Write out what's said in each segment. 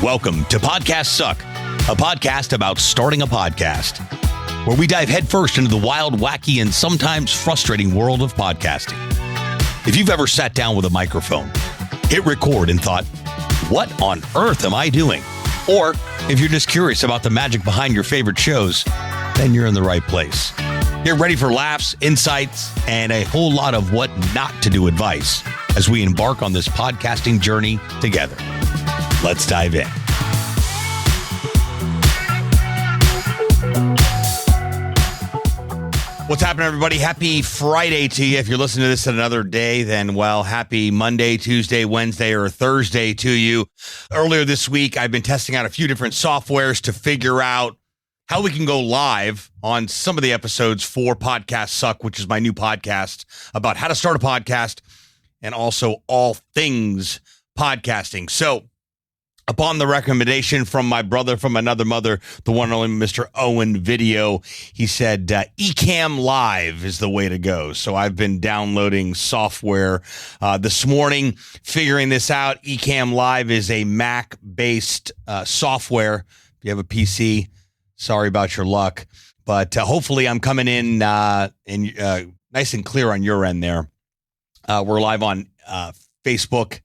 Welcome to Podcast Suck, a podcast about starting a podcast, where we dive headfirst into the wild, wacky, and sometimes frustrating world of podcasting. If you've ever sat down with a microphone, hit record and thought, what on earth am I doing? Or if you're just curious about the magic behind your favorite shows, then you're in the right place. Get ready for laughs, insights, and a whole lot of what not to do advice as we embark on this podcasting journey together. Let's dive in. What's happening, everybody? Happy Friday to you. If you're listening to this another day, then, well, happy Monday, Tuesday, Wednesday, or Thursday to you. Earlier this week, I've been testing out a few different softwares to figure out how we can go live on some of the episodes for Podcast Suck, which is my new podcast about how to start a podcast and also all things podcasting. So, upon the recommendation from my brother from another mother, the one and only Mr. Owen Video, he said Ecamm Live is the way to go. So I've been downloading software this morning, figuring this out. Ecamm Live is a Mac-based software. If you have a PC, sorry about your luck. But hopefully I'm coming in nice and clear on your end there. We're live on Facebook,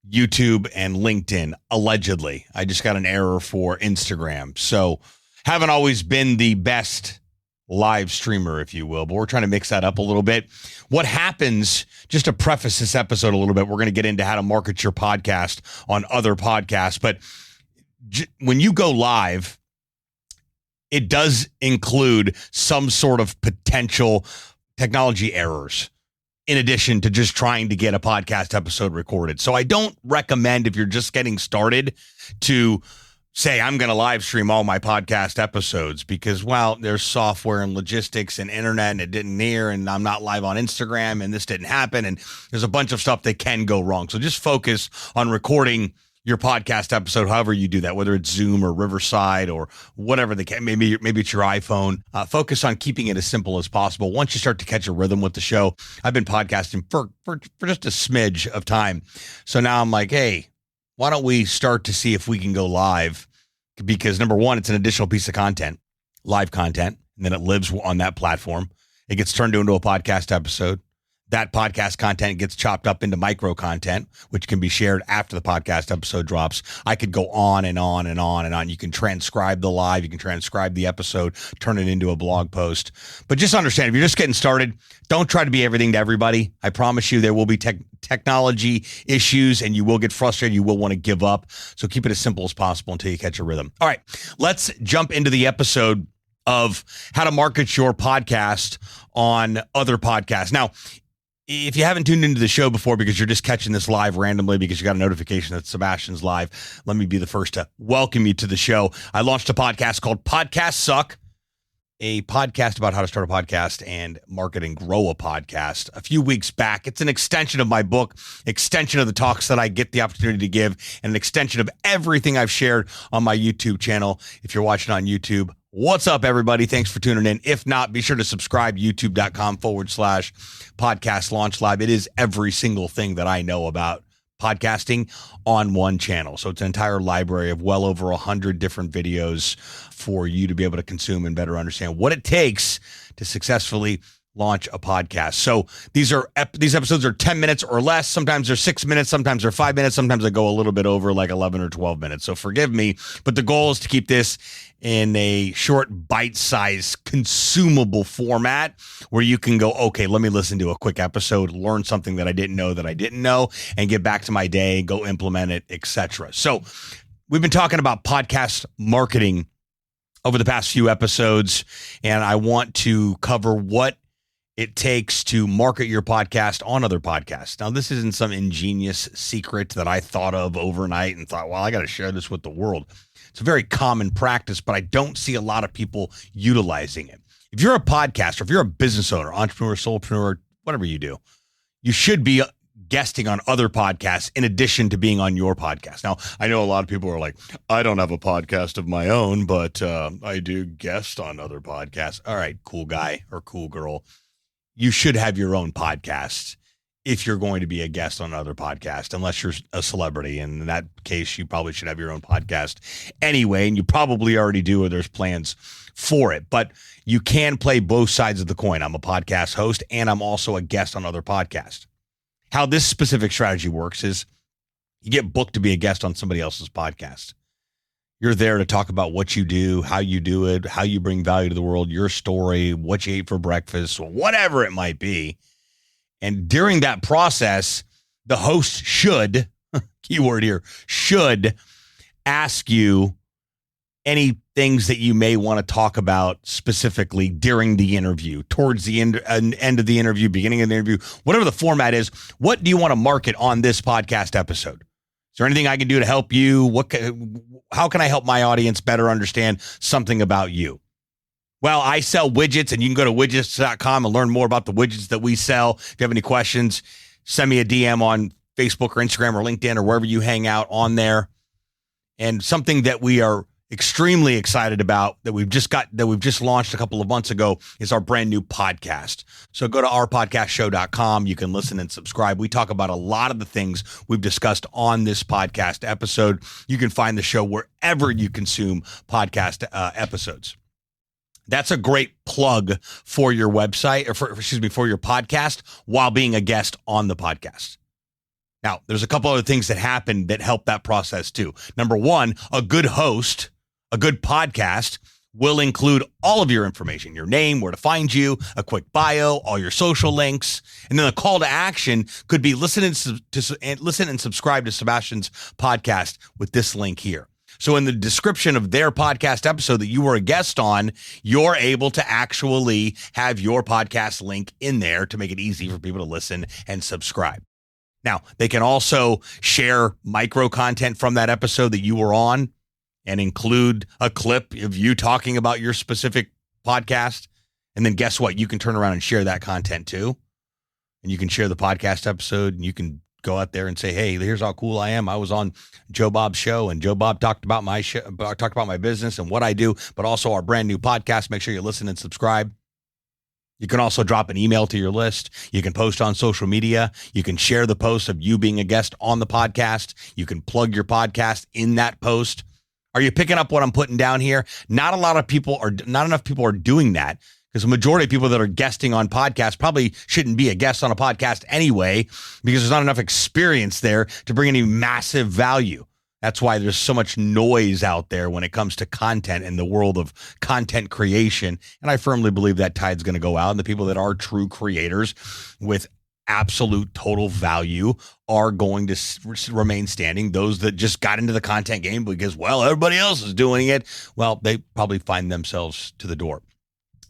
YouTube, and LinkedIn, allegedly. I just got an error for Instagram. So haven't always been the best live streamer, if you will, but we're trying to mix that up a little bit. What happens, just to preface this episode a little bit, we're going to get into how to market your podcast on other podcasts. But when you go live, it does include some sort of potential technology errors, in addition to just trying to get a podcast episode recorded. So I don't recommend, if you're just getting started, to say, I'm going to live stream all my podcast episodes because, well, there's software and logistics and internet and it didn't hear and I'm not live on Instagram and this didn't happen. And there's a bunch of stuff that can go wrong. So just focus on recording your podcast episode, however you do that, whether it's Zoom or Riverside or whatever the case, maybe it's your iPhone. Focus on keeping it as simple as possible. Once you start to catch a rhythm with the show, I've been podcasting for just a smidge of time. So now I'm like, hey, why don't we start to see if we can go live? Because number one, it's an additional piece of content, live content, and then it lives on that platform. It gets turned into a podcast episode. That podcast content gets chopped up into micro content, which can be shared after the podcast episode drops. I could go on and on and on and on. You can transcribe the live. You can transcribe the episode, turn it into a blog post. But just understand, if you're just getting started, don't try to be everything to everybody. I promise you there will be technology issues and you will get frustrated. You will want to give up. So keep it as simple as possible until you catch a rhythm. All right, let's jump into the episode of how to market your podcast on other podcasts. Now, if you haven't tuned into the show before because you're just catching this live randomly because you got a notification that Sebastian's live, let me be the first to welcome you to the show. I launched a podcast called Podcast Suck, a podcast about how to start a podcast and market and grow a podcast a few weeks back. It's an extension of my book, extension of the talks that I get the opportunity to give, and an extension of everything I've shared on my YouTube channel. If you're watching on YouTube, what's up, everybody? Thanks for tuning in. If not, be sure to subscribe, youtube.com/podcast launch live. It is every single thing that I know about podcasting on one channel. So it's an entire library of well over 100 different videos for you to be able to consume and better understand what it takes to successfully launch a podcast. So these episodes are 10 minutes or less. Sometimes they're 6 minutes. Sometimes they're 5 minutes. Sometimes I go a little bit over, like 11 or 12 minutes. So forgive me, but the goal is to keep this in a short, bite-sized, consumable format where you can go, okay, let me listen to a quick episode, learn something that I didn't know, and get back to my day, go implement it, etc. So we've been talking about podcast marketing over the past few episodes, and I want to cover what it takes to market your podcast on other podcasts. Now, this isn't some ingenious secret that I thought of overnight and thought, well, I got to share this with the world. It's a very common practice, but I don't see a lot of people utilizing it. If you're a podcaster, if you're a business owner, entrepreneur, solopreneur, whatever you do, you should be guesting on other podcasts in addition to being on your podcast. Now, I know a lot of people are like, I don't have a podcast of my own, but I do guest on other podcasts. All right, cool guy or cool girl. You should have your own podcast if you're going to be a guest on another podcast, unless you're a celebrity. And in that case, you probably should have your own podcast anyway, and you probably already do, or there's plans for it. But you can play both sides of the coin. I'm a podcast host, and I'm also a guest on other podcasts. How this specific strategy works is you get booked to be a guest on somebody else's podcast. You're there to talk about what you do, how you do it, how you bring value to the world, your story, what you ate for breakfast, whatever it might be. And during that process, the host should, keyword here, should ask you any things that you may want to talk about specifically during the interview, towards the end of the interview, beginning of the interview, whatever the format is. What do you want to market on this podcast episode? Is there anything I can do to help you? How can I help my audience better understand something about you? Well, I sell widgets, and you can go to widgets.com and learn more about the widgets that we sell. If you have any questions, send me a DM on Facebook or Instagram or LinkedIn or wherever you hang out on there. And something that we are extremely excited about that we've just launched a couple of months ago is our brand new podcast. So go to ourpodcastshow.com. You can listen and subscribe. We talk about a lot of the things we've discussed on this podcast episode. You can find the show wherever you consume podcast episodes. That's a great plug for your website, or for your podcast while being a guest on the podcast. Now, there's a couple other things that happen that help that process too. Number one, a good host, a good podcast will include all of your information, your name, where to find you, a quick bio, all your social links, and then a call to action could be listen and subscribe to Sebastian's podcast with this link here. So in the description of their podcast episode that you were a guest on, you're able to actually have your podcast link in there to make it easy for people to listen and subscribe. Now, they can also share micro content from that episode that you were on and include a clip of you talking about your specific podcast. And then guess what? You can turn around and share that content too. And you can share the podcast episode, and you can go out there and say, hey, here's how cool I am. I was on Joe Bob's show, and Joe Bob talked about my show, talked about my business and what I do, but also our brand new podcast. Make sure you listen and subscribe. You can also drop an email to your list. You can post on social media. You can share the post of you being a guest on the podcast. You can plug your podcast in that post. Are you picking up what I'm putting down here? Not enough people are doing that, because the majority of people that are guesting on podcasts probably shouldn't be a guest on a podcast anyway, because there's not enough experience there to bring any massive value. That's why there's so much noise out there when it comes to content in the world of content creation. And I firmly believe that tide's going to go out, and the people that are true creators with absolute total value are going to remain standing. Those that just got into the content game because, well, everybody else is doing it, well, they probably find themselves to the door.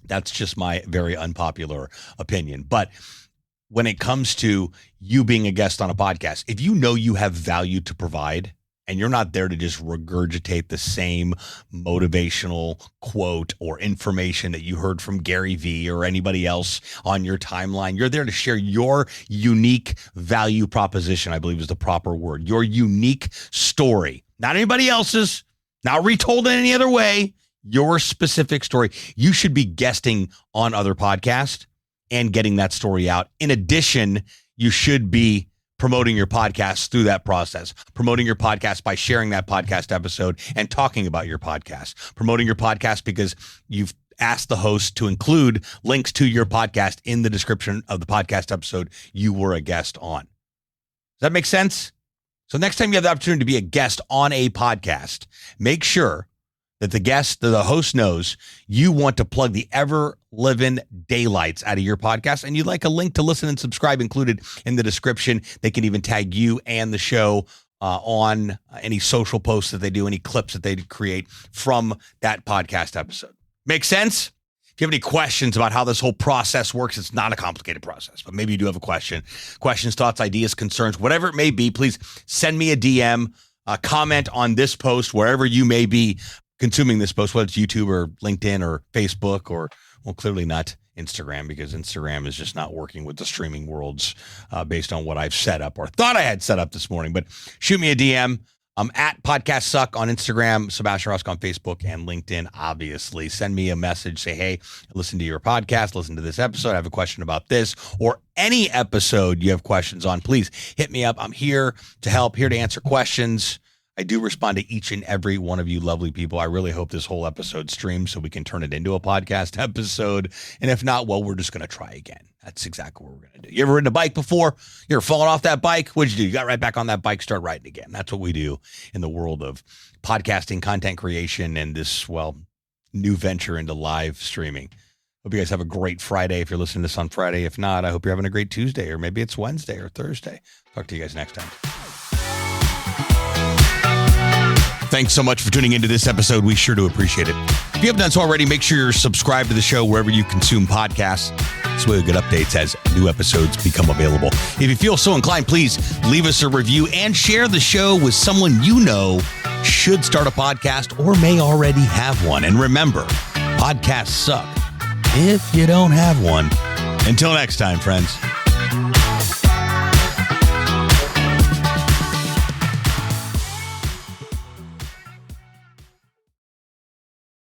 That's just my very unpopular opinion. But when it comes to you being a guest on a podcast, if you know you have value to provide, and you're not there to just regurgitate the same motivational quote or information that you heard from Gary Vee or anybody else on your timeline, you're there to share your unique value proposition, I believe is the proper word, your unique story, not anybody else's, not retold in any other way, your specific story. You should be guesting on other podcasts and getting that story out. In addition, you should be promoting your podcast through that process, promoting your podcast by sharing that podcast episode and talking about your podcast, promoting your podcast because you've asked the host to include links to your podcast in the description of the podcast episode you were a guest on. Does that make sense? So next time you have the opportunity to be a guest on a podcast, make sure that the host knows you want to plug the ever-living daylights out of your podcast, and you'd like a link to listen and subscribe included in the description. They can even tag you and the show on any social posts that they do, any clips that they create from that podcast episode. Make sense? If you have any questions about how this whole process works, it's not a complicated process, but maybe you do have a question. Questions, thoughts, ideas, concerns, whatever it may be, please send me a DM, comment on this post, wherever you may be consuming this post, whether it's YouTube or LinkedIn or Facebook or, well, clearly not Instagram, because Instagram is just not working with the streaming worlds based on what I've set up or thought I had set up this morning. But shoot me a DM. I'm at Podcast Suck on Instagram, Sebastian Rusk on Facebook and LinkedIn, obviously. Send me a message. Say, hey, listen to your podcast, listen to this episode. I have a question about this, or any episode you have questions on. Please hit me up. I'm here to help, here to answer questions. I do respond to each and every one of you lovely people. I really hope this whole episode streams so we can turn it into a podcast episode. And if not, well, we're just going to try again. That's exactly what we're going to do. You ever ridden a bike before? You ever fallen off that bike? What'd you do? You got right back on that bike, start riding again. That's what we do in the world of podcasting, content creation, and this, new venture into live streaming. Hope you guys have a great Friday if you're listening to this on Friday. If not, I hope you're having a great Tuesday, or maybe it's Wednesday or Thursday. Talk to you guys next time. Thanks so much for tuning into this episode. We sure do appreciate it. If you haven't done so already, make sure you're subscribed to the show wherever you consume podcasts. This way you'll get updates as new episodes become available. If you feel so inclined, please leave us a review and share the show with someone you know should start a podcast or may already have one. And remember, podcasts suck if you don't have one. Until next time, friends.